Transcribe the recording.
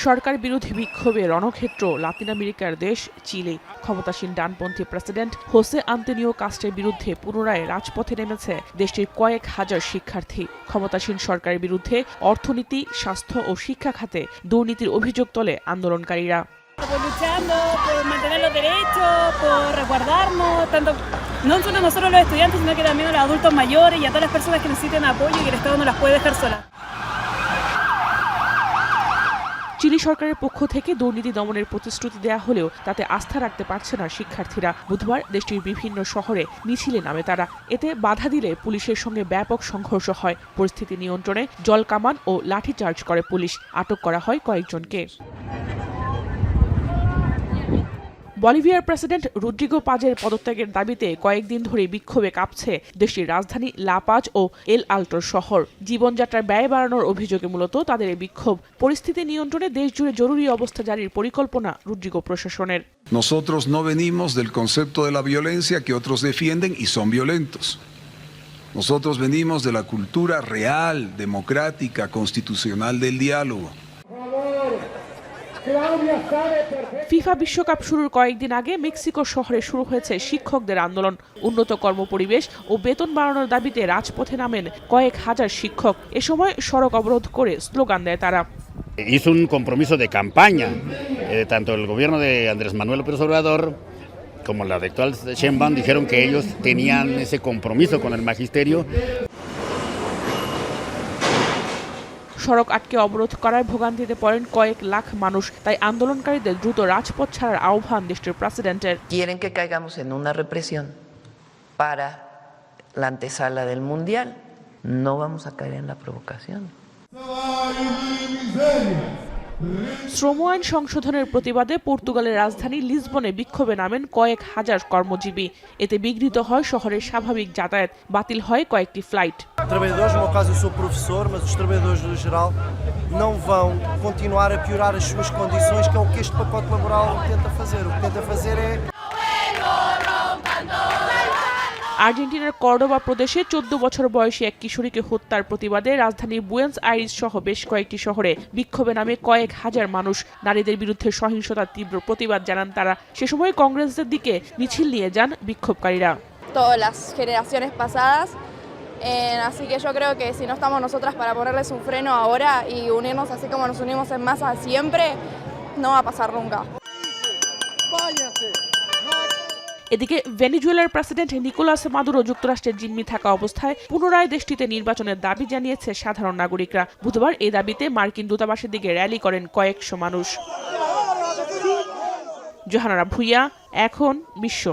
সরকার বিরোধী বিক্ষোভে রণক্ষেত্র লাতিন আমেরিকার দেশ চিলি। ক্ষমতাসীন ডানপন্থী প্রেসিডেন্ট হোসে আন্তোনিও কাস্টের বিরুদ্ধে পুনরায় রাজপথে নেমেছে দেশটির কয়েক হাজার শিক্ষার্থী। ক্ষমতাসীন সরকারের বিরুদ্ধে অর্থনীতি, স্বাস্থ্য ও শিক্ষা খাতে দুর্নীতির অভিযোগ তোলে আন্দোলনকারীরা। No solo nosotros los estudiantes, sino que también a los adultos mayores y a todas las personas que necesiten apoyo y que el Estado no las puede dejar solas. Chile সরকারের পক্ষ থেকে দুর্নীতি দমনের প্রতিশ্রুতি দেয়া হলেও তাতে আস্থা রাখতে পারছে না শিক্ষার্থীরা। বুধবার দেশটির বিভিন্ন শহরে মিছিলে নামে তারা। এতে বাধা দিলে পুলিশের সঙ্গে ব্যাপক সংঘর্ষ হয়। পরিস্থিতি নিয়ন্ত্রণে জলকামান ও লাঠিচার্জ করে পুলিশ। আটক করা হয় কয়েকজনকে। বলিভিয়ার প্রেসিডেন্ট রদ্রিগো পাজের পদত্যাগের দাবিতে কয়েকদিন ধরে বিক্ষোভে কাঁপছে দেশটির রাজধানী লা পাজ ও এল আল্টোর শহর। জীবনযাত্রার ব্যয় বাড়ানোর অভিযোগে মূলত তাদের এই বিক্ষোভ। পরিস্থিতি নিয়ন্ত্রণে দেশজুড়ে জরুরি অবস্থা জারির পরিকল্পনা রদ্রিগো প্রশাসনের। Nosotros no venimos del concepto de la violencia que otros defienden y son violentos. Nosotros venimos de la cultura real, democrática, constitucional del diálogo. FIFA বিশ্বকাপ শুরুর কয়েকদিন আগে মেক্সিকো শহরে শুরু হয়েছে শিক্ষকদের আন্দোলন। উন্নত কর্মপরিবেশ ও বেতন বাড়ানোর দাবিতে রাজপথে নামেন কয়েক হাজার শিক্ষক। এ সময় সড়ক অবরোধ করে স্লোগান দেয় তারা। Hizo un compromiso de campaña, tanto el gobierno de Andrés Manuel López Obrador como la de actual Sheinbaum dijeron que ellos tenían ese compromiso con el magisterio. সড়ক আটকে অবরোধ করায় ভোগান্তিতে পড়েন কয়েক লাখ মানুষ। তাই আন্দোলনকারীদের দ্রুত রাজপথ ছাড়ার আহ্বান দেশটির প্রেসিডেন্টের। Quieren que caigamos en una represión para la antesala del mundial. No vamos a caer en la provocación. শ্রম আইন সংশোধনের প্রতিবাদে পর্তুগালের রাজধানী লিসবনে বিক্ষোভে নামেন কয়েক হাজার কর্মজীবী। এতে বিঘ্নিত হয় শহরের স্বাভাবিক যাতায়াত, বাতিল হয় কয়েকটি flight. Trabalhadores, no meu caso eu sou professor, mas os trabalhadores no geral não vão continuar a piorar as suas condições, que é o que este pacote laboral tenta fazer. O que tenta fazer é আর্জেন্টিনার Cordoba প্রদেশে 14 বছর বয়সী এক কিশোরীকে হত্যার প্রতিবাদে রাজধানী Buenos iris সহ বেশ কয়েকটি শহরে বিক্ষোভে নামে কয়েক হাজার মানুষ। নারীদের বিরুদ্ধে সহিংসতার তীব্র প্রতিবাদ জানান তারা। সে সময় কংগ্রেসের দিকে মিছিল নিয়ে যান বিক্ষোভকারীরা। Todas las generaciones pasadas, así que yo creo que si no estamos nosotras para ponerles un freno ahora y unirnos así como nos unimos en masa siempre, no va a pasar nunca. এদিকে ভেনেজুয়েলার president Nicolas Maduro যুক্তরাষ্ট্রের জিম্মি থাকা অবস্থায় পুনরায় দেশটিতে নির্বাচনের দাবি জানিয়েছে সাধারণ নাগরিকরা। বুধবার এই দাবিতে মার্কিন দূতাবাসের দিকে র্যালি করেন কয়েকশো মানুষ। জোহানা ভুইয়া, এখন বিশ্ব।